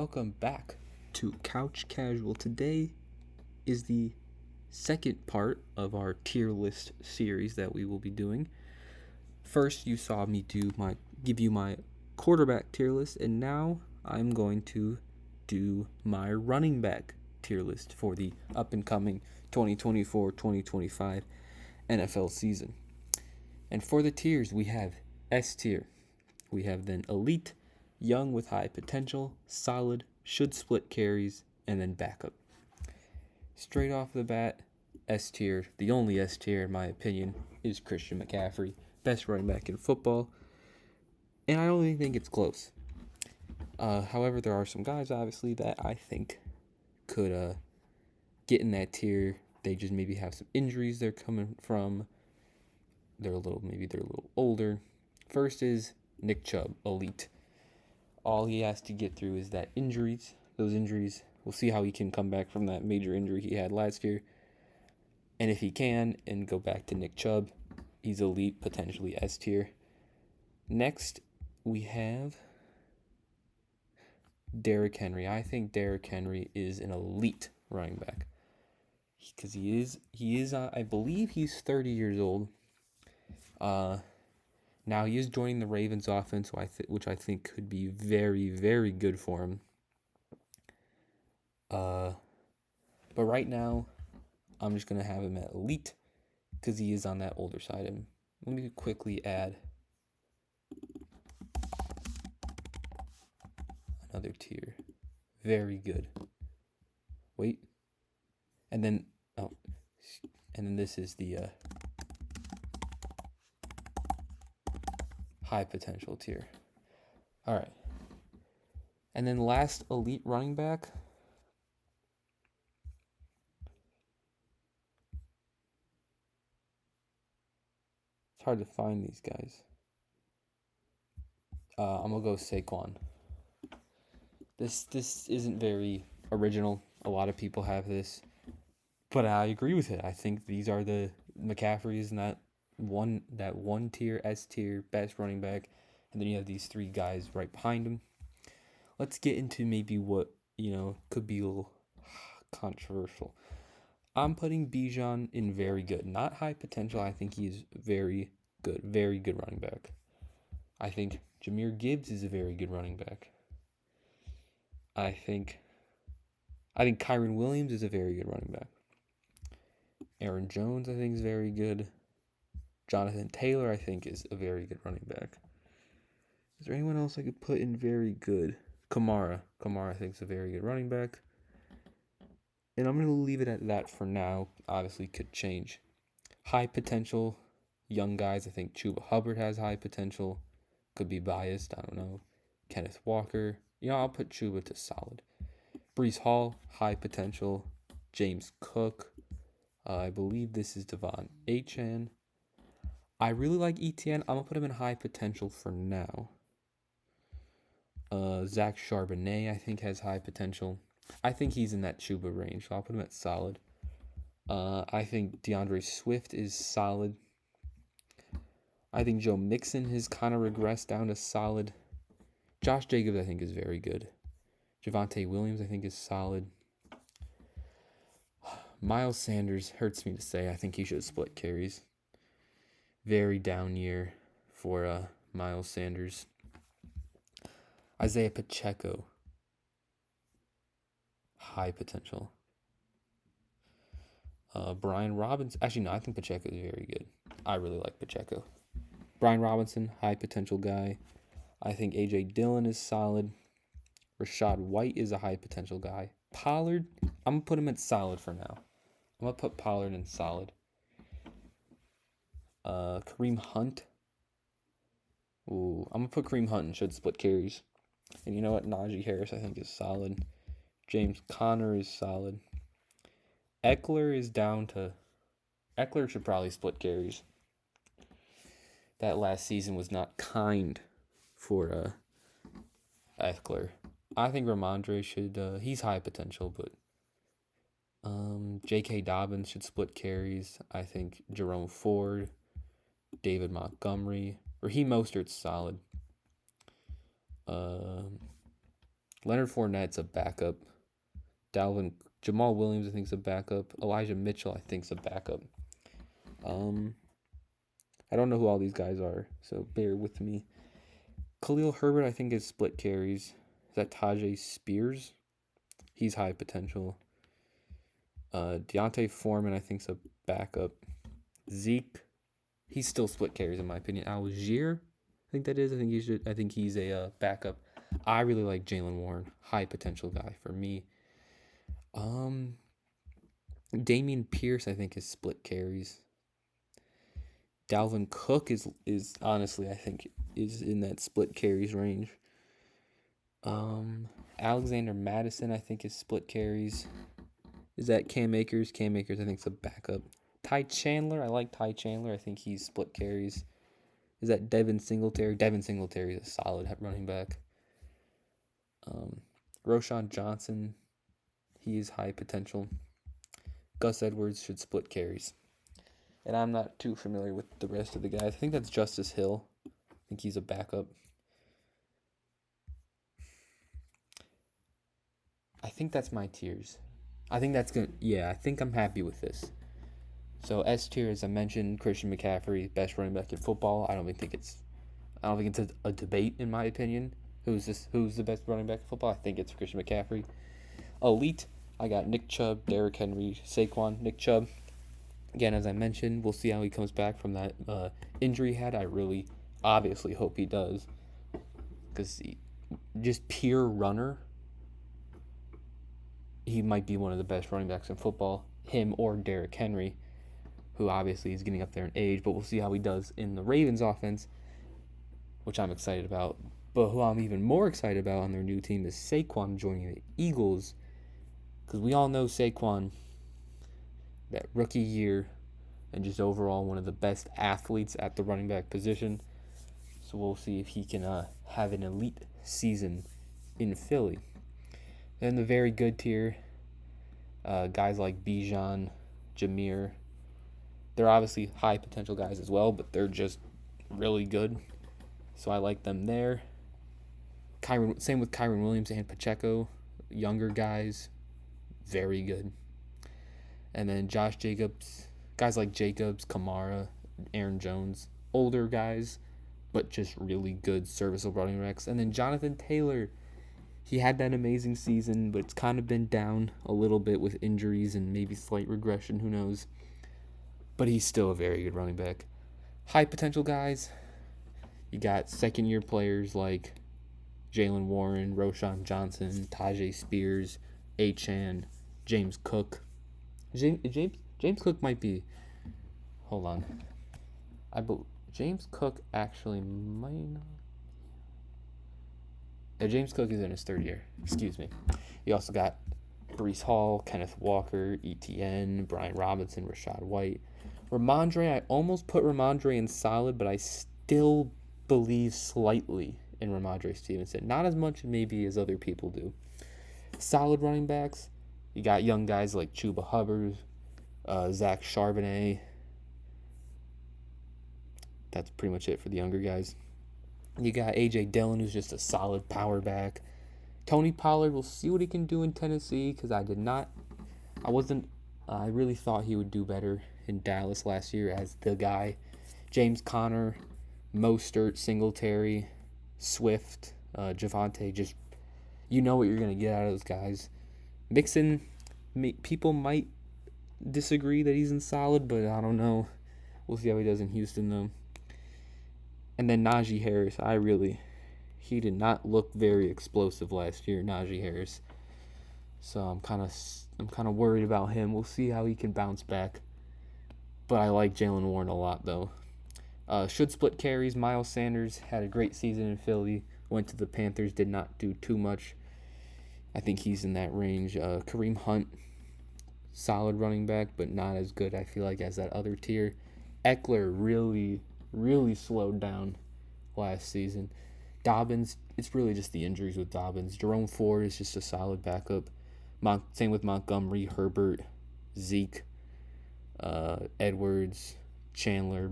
Welcome back to Couch Casual. Today is the second part of our tier list series that we will be doing. First, you saw me give you my quarterback tier list, and now I'm going to do my running back tier list for the up and coming 2024-2025 NFL season. And for the tiers, we have S tier. We have then elite, young with high potential, solid, should split carries, and then backup. Straight off the bat, S tier, the only S tier in my opinion, is Christian McCaffrey, best running back in football, and I don't even think it's close. However, there are some guys obviously that I think could get in that tier. They just maybe have some injuries they're coming from. They're a little older. First is Nick Chubb, elite. All he has to get through is those injuries. We'll see how he can come back from that major injury he had last year. And if he can and go back to Nick Chubb, he's elite, potentially S tier. Next, we have Derrick Henry. I think Derrick Henry is an elite running back because he is. I believe he's 30 years old. Now he is joining the Ravens offense, which I think could be very, very good for him. But right now, I'm just gonna have him at elite because he is on that older side. And let me quickly add another tier. Very good. Wait, and then this is the high potential tier. All right, and then last elite running back. It's hard to find these guys. I'm gonna go Saquon. This isn't very original. A lot of people have this, but I agree with it. I think these are the McCaffreys in that one tier, S tier, best running back, and then you have these three guys right behind him. Let's get into maybe what could be a little controversial. I'm putting Bijan in very good, not high potential. I think he's very good running back. I think Jahmyr Gibbs is a very good running back. I think Kyren Williams is a very good running back. Aaron Jones, I think, is very good. Jonathan Taylor, I think, is a very good running back. Is there anyone else I could put in very good? Kamara, I think, is a very good running back. And I'm going to leave it at that for now. Obviously, could change. High potential, young guys. I think Chuba Hubbard has high potential. Could be biased. I don't know. Kenneth Walker. I'll put Chuba to solid. Breece Hall, high potential. James Cook. I believe this is Devon Achane. I really like ETN. I'm going to put him in high potential for now. Zach Charbonnet, I think, has high potential. I think he's in that Chuba range, so I'll put him at solid. I think DeAndre Swift is solid. I think Joe Mixon has kind of regressed down to solid. Josh Jacobs, I think, is very good. Javonte Williams, I think, is solid. Miles Sanders, hurts me to say. I think he should split carries. Very down year for Miles Sanders. Isaiah Pacheco, high potential. Brian Robinson. Actually, no, I think Pacheco is very good. I really like Pacheco. Brian Robinson, high potential guy. I think A.J. Dillon is solid. Rachaad White is a high potential guy. Pollard, I'm going to put him at solid for now. I'm going to put Pollard in solid. Kareem Hunt. Ooh, I'm going to put Kareem Hunt and should split carries. And you know what? Najee Harris, I think, is solid. James Conner is solid. Eckler should probably split carries. That last season was not kind for Eckler. I think Ramondre should, he's high potential, but J.K. Dobbins should split carries. I think Jerome Ford, David Montgomery, Raheem Mostert's solid. Leonard Fournette's a backup. Jamal Williams, I think, is a backup. Elijah Mitchell, I think, is a backup. I don't know who all these guys are, so bear with me. Khalil Herbert, I think, is split carries. Is that Tajay Spears? He's high potential. Deontay Foreman, I think, is a backup. Zeke, he's still split carries in my opinion. Algier, I think that is. I think he's a backup. I really like Jalen Warren, high potential guy for me. Damian Pierce, I think, is split carries. Dalvin Cook is honestly, I think, is in that split carries range. Alexander Madison, I think, is split carries. Is that Cam Akers? Cam Akers, I think, is a backup. Ty Chandler, I like Ty Chandler. I think he's split carries. Is that Devin Singletary? Devin Singletary is a solid running back. Roschon Johnson, he is high potential. Gus Edwards should split carries. And I'm not too familiar with the rest of the guys. I think that's Justice Hill. I think he's a backup. I think that's my tiers. I think that's good. Yeah, I think I'm happy with this. So S tier, as I mentioned, Christian McCaffrey, best running back in football. I don't think it's a debate in my opinion. Who's the best running back in football? I think it's Christian McCaffrey. Elite, I got Nick Chubb, Derrick Henry, Saquon. Nick Chubb, again, as I mentioned, we'll see how he comes back from that injury he had. I really obviously hope he does, because just pure runner, he might be one of the best running backs in football. Him or Derrick Henry, who obviously is getting up there in age, but we'll see how he does in the Ravens offense, which I'm excited about. But who I'm even more excited about on their new team is Saquon joining the Eagles, because we all know Saquon, that rookie year, and just overall one of the best athletes at the running back position. So we'll see if he can have an elite season in Philly. Then the very good tier, guys like Bijan, Jameer. They're obviously high potential guys as well, but they're just really good. So I like them there. Same with Kyren Williams and Pacheco. Younger guys, very good. And then Josh Jacobs, guys like Jacobs, Kamara, Aaron Jones, older guys, but just really good serviceable running backs. And then Jonathan Taylor, he had that amazing season, but it's kind of been down a little bit with injuries and maybe slight regression, who knows. But he's still a very good running back. High potential guys, you got second-year players like Jalen Warren, Roschon Johnson, Tajay Spears, Achane, James Cook. James Cook might be. Hold on. James Cook actually might not. James Cook is in his third year. Excuse me. You also got Breece Hall, Kenneth Walker, ETN, Brian Robinson, Rachaad White. Ramondre, I almost put Ramondre in solid, but I still believe slightly in Ramondre Stevenson. Not as much maybe as other people do. Solid running backs. You got young guys like Chuba Hubbard, Zach Charbonnet. That's pretty much it for the younger guys. You got A.J. Dillon, who's just a solid power back. Tony Pollard, we'll see what he can do in Tennessee, because I really thought he would do better in Dallas last year as the guy. James Conner, Mostert, Singletary, Swift, Javonte, just, you know what you're going to get out of those guys. Mixon, people might disagree that he's in solid, but I don't know. We'll see how he does in Houston, though. And then Najee Harris, he did not look very explosive last year, Najee Harris. So I'm kind of worried about him. We'll see how he can bounce back. But I like Jalen Warren a lot, though. Should split carries. Miles Sanders had a great season in Philly. Went to the Panthers, did not do too much. I think he's in that range. Kareem Hunt, solid running back, but not as good, I feel like, as that other tier. Eckler really slowed down last season. Dobbins, it's really just the injuries with Dobbins. Jerome Ford is just a solid backup. Same with Montgomery, Herbert, Zeke, Edwards, Chandler,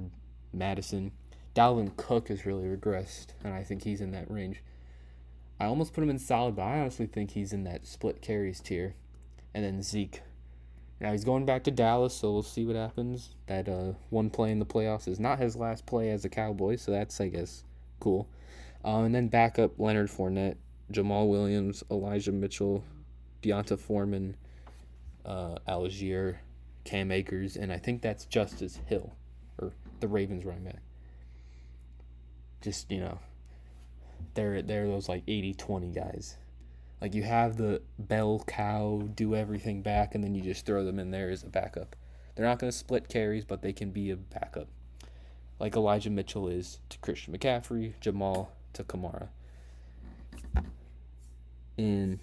Madison. Dalvin Cook has really regressed, and I think he's in that range. I almost put him in solid, but I honestly think he's in that split carries tier. And then Zeke. Now he's going back to Dallas, so we'll see what happens. That one play in the playoffs is not his last play as a Cowboy, so that's, I guess, cool. And then backup Leonard Fournette, Jamal Williams, Elijah Mitchell, Deonta Foreman, Algier, Cam Akers, and I think that's Justice Hill, or the Ravens running back. Just, they're those like 80-20 guys. Like, you have the bell cow do everything back, and then you just throw them in there as a backup. They're not going to split carries, but they can be a backup. Like Elijah Mitchell is to Christian McCaffrey, Jamal to Kamara. And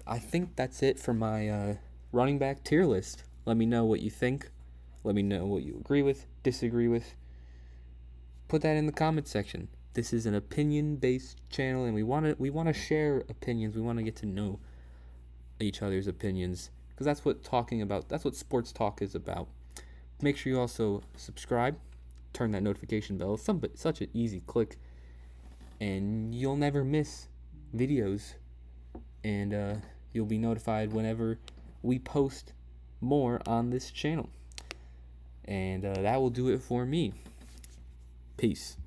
I think that's it for my running back tier list. Let me know what you think. Let me know what you agree with, disagree with. Put that in the comment section. This is an opinion-based channel, and we want to share opinions. We want to get to know each other's opinions, because that's what sports talk is about. Make sure you also subscribe, turn that notification bell. Such an easy click, and you'll never miss videos, and you'll be notified whenever we post more on this channel. And that will do it for me. Peace.